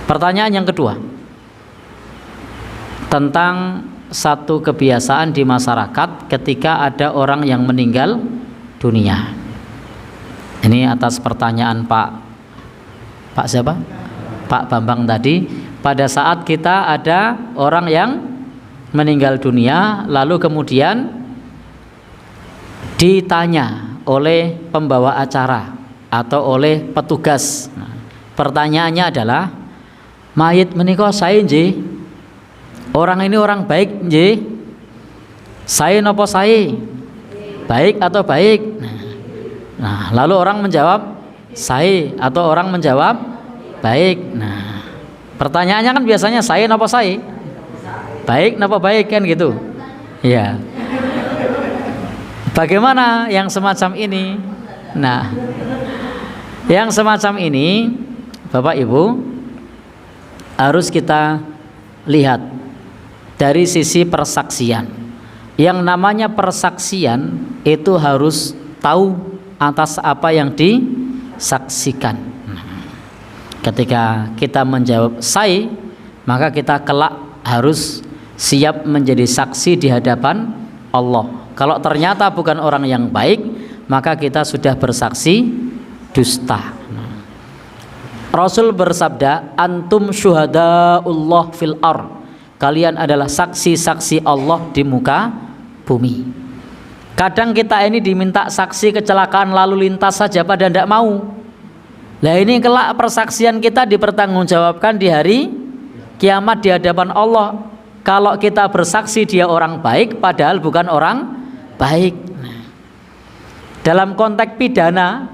Pertanyaan yang kedua, tentang satu kebiasaan di masyarakat ketika ada orang yang meninggal dunia. Ini atas pertanyaan Pak siapa? Pak Bambang tadi. Pada saat kita ada orang yang meninggal dunia, lalu kemudian ditanya oleh pembawa acara atau oleh petugas. Nah, pertanyaannya adalah, mayit menika sae nggih? Orang ini orang baik nggih? Sae napa sae? Baik atau baik? Nah, lalu orang menjawab sae atau orang menjawab baik. Nah, pertanyaannya kan biasanya sae napa sae? Baik napa baik kan gitu. Iya. Bagaimana yang semacam ini? Nah, yang semacam ini Bapak Ibu harus kita lihat dari sisi persaksian. Yang namanya persaksian itu harus tahu atas apa yang disaksikan. Ketika kita menjawab sae, maka kita kelak harus siap menjadi saksi di hadapan Allah. Kalau ternyata bukan orang yang baik, maka kita sudah bersaksi dusta. Rasul bersabda, antum syuhadaullah fil ard. Kalian adalah saksi-saksi Allah di muka bumi. Kadang kita ini diminta saksi kecelakaan lalu lintas saja pada tidak mau. Nah, ini kelak persaksian kita dipertanggungjawabkan di hari kiamat di hadapan Allah. Kalau kita bersaksi dia orang baik padahal bukan orang baik. Nah, dalam konteks pidana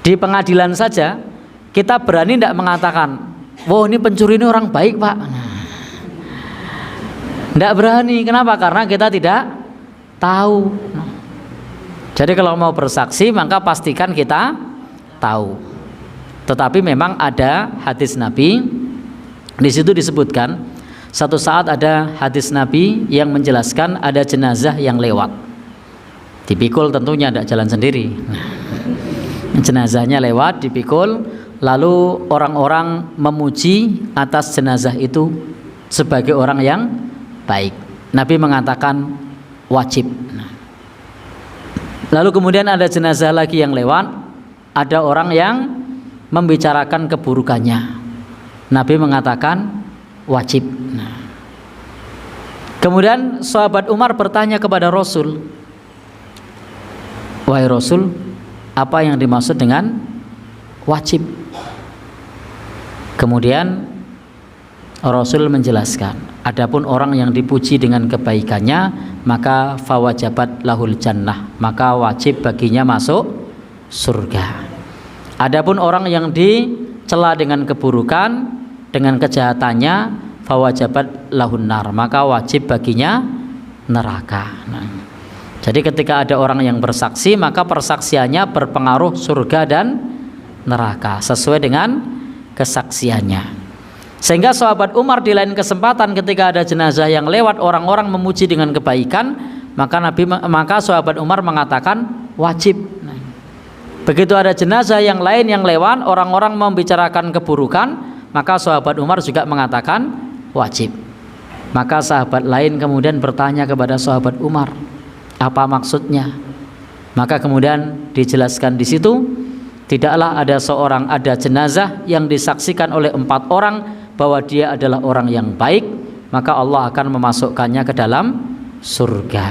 di pengadilan saja kita berani tidak mengatakan, wow ini pencuri ini orang baik Pak. Tidak berani. Kenapa? Karena kita tidak tahu. Jadi kalau mau bersaksi maka pastikan kita tahu. Tetapi memang ada hadis Nabi, di situ disebutkan satu saat ada hadis Nabi yang menjelaskan ada jenazah yang lewat. Dipikul tentunya tidak jalan sendiri. Jenazahnya lewat dipikul, lalu orang-orang memuji atas jenazah itu sebagai orang yang baik. Nabi mengatakan wajib. Lalu kemudian ada jenazah lagi yang lewat, ada orang yang membicarakan keburukannya. Nabi mengatakan wajib. Kemudian sahabat Umar bertanya kepada Rasul, wahai Rasul, apa yang dimaksud dengan wajib? Kemudian Rasul menjelaskan, adapun orang yang dipuji dengan kebaikannya, maka fawajabat lahul jannah, maka wajib baginya masuk surga. Adapun orang yang dicela dengan keburukan, dengan kejahatannya, fawajabat lahun nar, maka wajib baginya neraka. Jadi ketika ada orang yang bersaksi, maka persaksiannya berpengaruh surga dan neraka sesuai dengan kesaksiannya. Sehingga sahabat Umar di lain kesempatan ketika ada jenazah yang lewat, orang-orang memuji dengan kebaikan, maka sahabat Umar mengatakan wajib. Begitu ada jenazah yang lain yang lewat, orang-orang membicarakan keburukan, maka sahabat Umar juga mengatakan wajib. Maka sahabat lain kemudian bertanya kepada sahabat Umar, apa maksudnya? Maka kemudian dijelaskan di situ, tidaklah ada jenazah yang disaksikan oleh 4 orang bahwa dia adalah orang yang baik, maka Allah akan memasukkannya ke dalam surga.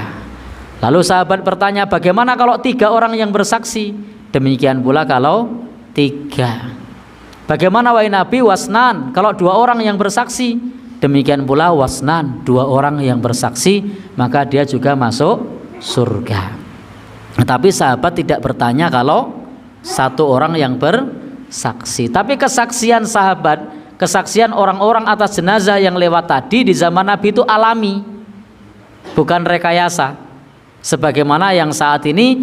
Lalu sahabat bertanya, bagaimana kalau 3 orang yang bersaksi? Demikian pula kalau 3. Bagaimana wahai Nabi wasnan? Kalau 2 orang yang bersaksi? Demikian pula wasnan, 2 orang yang bersaksi, maka dia juga masuk surga. Tapi sahabat tidak bertanya kalau 1 orang yang bersaksi. Tapi kesaksian sahabat, kesaksian orang-orang atas jenazah yang lewat tadi di zaman Nabi itu alami, bukan rekayasa. Sebagaimana yang saat ini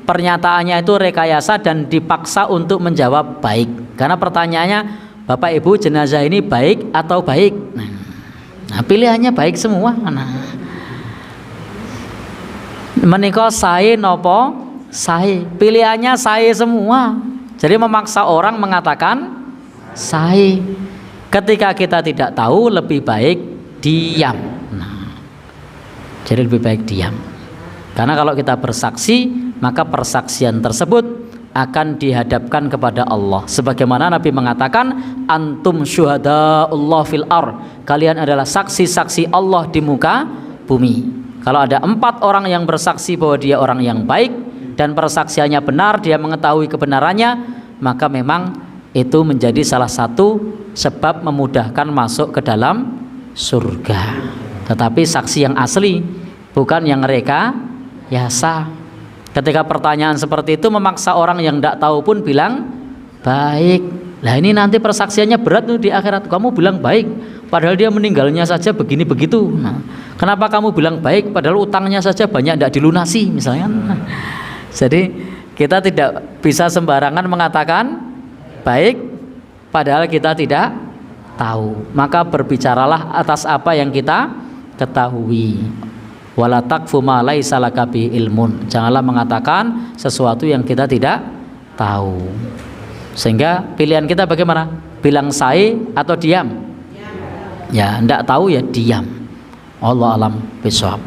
pernyataannya itu rekayasa dan dipaksa untuk menjawab baik. Karena pertanyaannya, Bapak Ibu jenazah ini baik atau baik? Nah, pilihannya baik semua. Menika sae nopo sae, pilihannya sae semua. Jadi memaksa orang mengatakan sae. Ketika kita tidak tahu, lebih baik diam. Nah, jadi lebih baik diam. Karena kalau kita bersaksi, maka persaksian tersebut akan dihadapkan kepada Allah. Sebagaimana Nabi mengatakan, antum syuhadaullah fil ar. Kalian adalah saksi-saksi Allah di muka bumi. Kalau ada 4 orang yang bersaksi bahwa dia orang yang baik dan persaksiannya benar, dia mengetahui kebenarannya, maka memang itu menjadi salah satu sebab memudahkan masuk ke dalam surga. Tetapi saksi yang asli, bukan yang rekayasa. Ketika pertanyaan seperti itu memaksa orang yang tidak tahu pun bilang baik. Lah ini nanti persaksiannya berat tuh di akhirat. Kamu bilang baik, padahal dia meninggalnya saja begini begitu. Nah, kenapa kamu bilang baik, padahal utangnya saja banyak tidak dilunasi misalnya. Nah, jadi kita tidak bisa sembarangan mengatakan baik padahal kita tidak tahu. Maka berbicaralah atas apa yang kita ketahui. Wala taqfu ma laisa laka bi ilmun. Janganlah mengatakan sesuatu yang kita tidak tahu. Sehingga pilihan kita bagaimana? Bilang sae atau diam? Ya, enggak tahu ya diam. Allah alam bishawab.